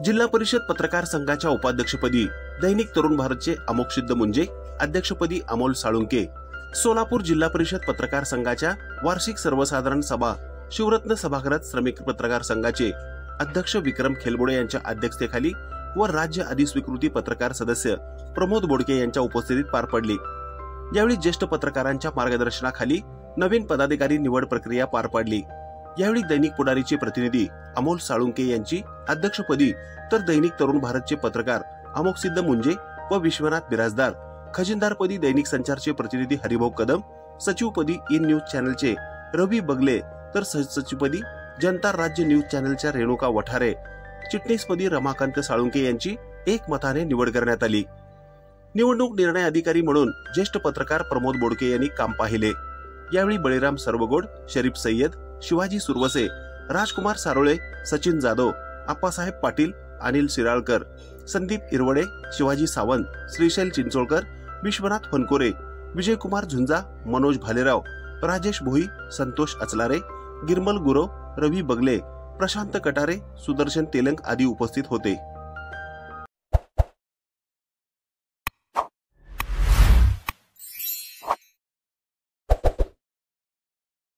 जिल्हा परिषद पत्रकार संघाच्या उपाध्यक्षपदी दैनिक तरुण भारतचे अमोक्षिद्ध मुंजे, अध्यक्षपदी अमोल साळुंके. सोलापूर जिल्हा परिषद पत्रकार संघाच्या वार्षिक सर्वसाधारण सभा शिवरत्न सभागृहात श्रमिक पत्रकार संघाचे अध्यक्ष विक्रम खेलबोडे यांच्या अध्यक्षतेखाली व राज्य अधिस्वीकृती पत्रकार सदस्य प्रमोद बोडके यांच्या उपस्थितीत पार पडली. यावेळी ज्येष्ठ पत्रकारांच्या मार्गदर्शनाखाली नवीन पदाधिकारी निवड प्रक्रिया पार पाडली. यावेळी दैनिक पुढारीचे प्रतिनिधी अमोल साळुंके यांची अध्यक्षपदी तर दैनिक तरुण भारतचे पत्रकार अमोक्षिद्ध मुंजे व विश्वनाथ बिराजदार, खजिनदारपदी दैनिक संचारचे प्रतिनिधी हरिभाऊ कदम, सचिवपदी इन न्यूज चॅनलचे रवी बगले तर सहसचिवपदी जनता राज्य न्यूज चॅनलच्या रेणुका वठारे, चिटणीसपदी रमाकांत साळुंके यांची एकमताने निवड करण्यात आली. निवडणूक निर्णय अधिकारी म्हणून ज्येष्ठ पत्रकार प्रमोद बोडके यांनी काम पाहिले. यावेळी बळीराम सर्वगोड, शरीफ सय्यद, शिवाजी सुरवसे, राजकुमार सारोळे, सचिन जाधव, आप्पासाहेब पाटील, अनिल शिराळकर, संदीप इरवडे, शिवाजी सावंत, श्रीशैल चिंचोळकर, विश्वनाथ फनकोरे, विजयकुमार झुंजा, मनोज भालेराव, राजेश भोई, संतोष अचलारे, गिरमल गुरव, रवी बगले, प्रशांत कटारे, सुदर्शन तेलंग आदी उपस्थित होते.